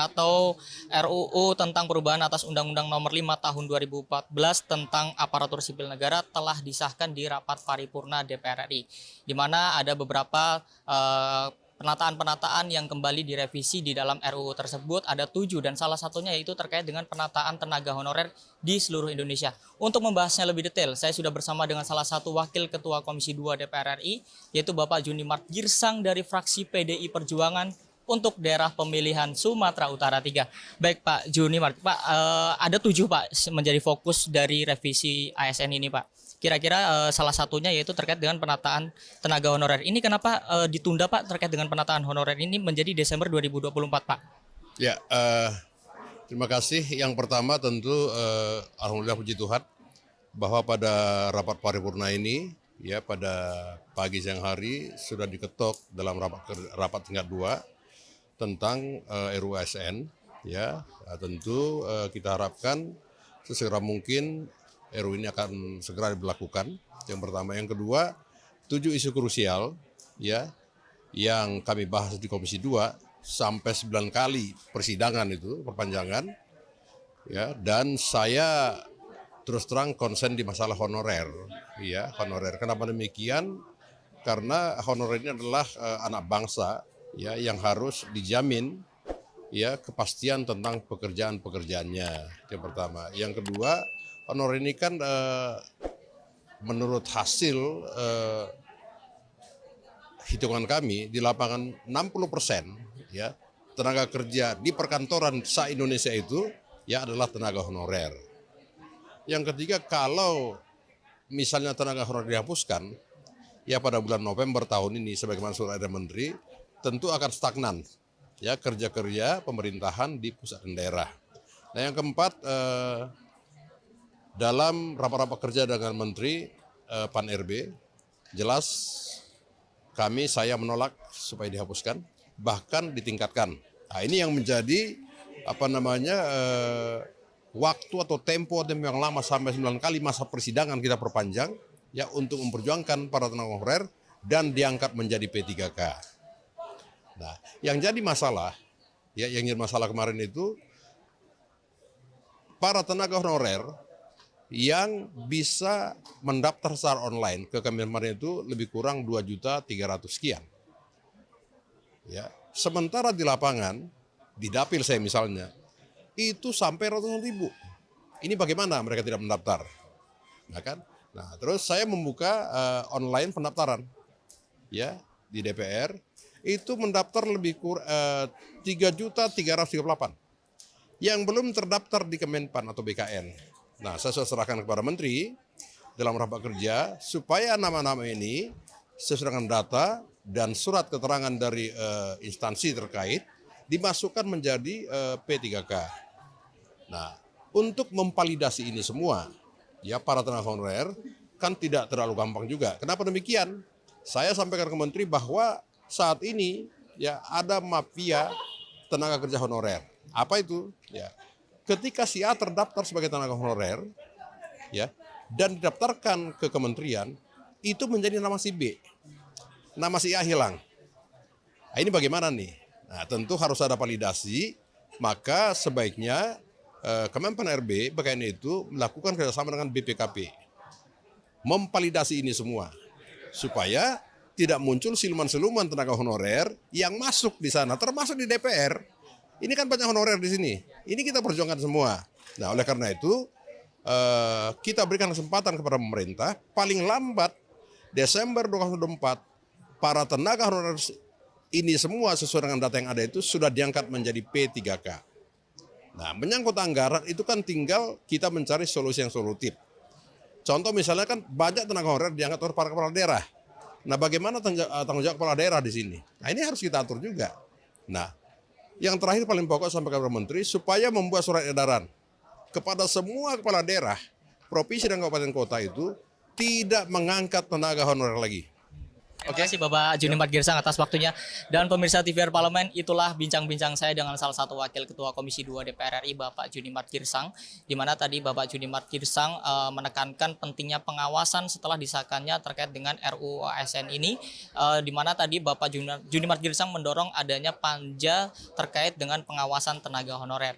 atau RUU tentang perubahan atas Undang-Undang Nomor 5 Tahun 2014 tentang aparatur sipil negara telah disahkan di rapat paripurna DPR RI, di mana ada beberapa penataan-penataan yang kembali direvisi di dalam RUU tersebut. Ada 7 dan salah satunya yaitu terkait dengan penataan tenaga honorer di seluruh Indonesia. Untuk membahasnya lebih detail, saya sudah bersama dengan salah satu Wakil Ketua Komisi 2 DPR RI, yaitu Bapak Junimart Girsang dari fraksi PDI Perjuangan untuk daerah pemilihan Sumatera Utara 3. Baik Pak Junimart, Pak, ada 7 Pak menjadi fokus dari revisi ASN ini Pak. Kira-kira salah satunya yaitu terkait dengan penataan tenaga honorer. Ini kenapa ditunda Pak terkait dengan penataan honorer ini menjadi Desember 2024 Pak? Ya, terima kasih. Yang pertama tentu alhamdulillah puji Tuhan bahwa pada rapat paripurna ini ya pada pagi siang hari sudah diketok dalam rapat tingkat 2 tentang RUU ASN ya. Tentu kita harapkan sesegera mungkin RUU ini akan segera diberlakukan. Yang pertama, yang kedua, 7 isu krusial ya yang kami bahas di Komisi 2 sampai 9 kali persidangan itu perpanjangan ya, dan saya terus terang konsen di masalah honorer ya, honorer. Kenapa demikian? Karena honorer ini adalah anak bangsa ya yang harus dijamin ya kepastian tentang pekerjaannya. Yang pertama, yang kedua, honorer ini kan menurut hasil hitungan kami di lapangan 60% ya tenaga kerja di perkantoran se-Indonesia itu ya adalah tenaga honorer. Yang ketiga, kalau misalnya tenaga honorer dihapuskan ya pada bulan November tahun ini sebagaimana surat edaran Menteri, tentu akan stagnan ya kerja-kerja pemerintahan di pusat dan daerah. Nah, yang keempat, dalam rapat-rapat kerja dengan Menteri Pan RB, jelas saya menolak supaya dihapuskan, bahkan ditingkatkan. Nah, ini yang menjadi waktu atau tempo yang lama sampai 9 kali masa persidangan kita perpanjang ya untuk memperjuangkan para tenaga honorer dan diangkat menjadi P3K. Nah, yang jadi masalah kemarin itu para tenaga honorer yang bisa mendaftar secara online ke kemarin itu lebih kurang 2.300.000 sekian. Ya, sementara di lapangan, di dapil saya misalnya, itu sampai ratusan ribu. Ini bagaimana mereka tidak mendaftar? Nah, kan? Nah, terus saya membuka online pendaftaran ya di DPR, itu mendaftar lebih kurang 3.338 yang belum terdaftar di Kemenpan atau BKN. Nah, saya sudah serahkan kepada Menteri dalam rapat kerja supaya nama-nama ini sesuai dengan data dan surat keterangan dari instansi terkait dimasukkan menjadi P3K. Nah, untuk memvalidasi ini semua, ya para tenaga honorer kan tidak terlalu gampang juga. Kenapa demikian? Saya sampaikan ke Menteri bahwa saat ini ya ada mafia tenaga kerja honorer. Apa itu? Ya. Ketika si A terdaftar sebagai tenaga honorer ya dan didaftarkan ke kementerian, itu menjadi nama si B. Nama si A hilang. Nah, ini bagaimana nih? Nah, tentu harus ada validasi, maka sebaiknya Kemenpan RB BKN itu melakukan kerjasama dengan BPKP. Memvalidasi ini semua supaya tidak muncul siluman-siluman tenaga honorer yang masuk di sana, termasuk di DPR. Ini kan banyak honorer di sini. Ini kita perjuangkan semua. Nah, oleh karena itu kita berikan kesempatan kepada pemerintah paling lambat Desember 2024 para tenaga honorer ini semua sesuai dengan data yang ada itu sudah diangkat menjadi P3K. Nah, menyangkut anggaran itu kan tinggal kita mencari solusi yang solutif. Contoh misalnya kan banyak tenaga honorer diangkat oleh para kepala daerah. Nah, bagaimana tanggung jawab kepala daerah di sini? Nah, ini harus kita atur juga. Nah, yang terakhir paling pokok sampai kepada Menteri supaya membuat surat edaran kepada semua kepala daerah, provinsi dan kabupaten kota itu tidak mengangkat tenaga honorer lagi. Terima Oke. kasih Bapak Junimart Girsang atas waktunya. Dan pemirsa TVR Parlemen, itulah bincang-bincang saya dengan salah satu wakil ketua Komisi 2 DPR RI, Bapak Junimart Girsang, di mana tadi Bapak Junimart Girsang menekankan pentingnya pengawasan setelah disahkannya terkait dengan RUU ASN ini, di mana tadi Bapak Junimart Girsang mendorong adanya panja terkait dengan pengawasan tenaga honorer.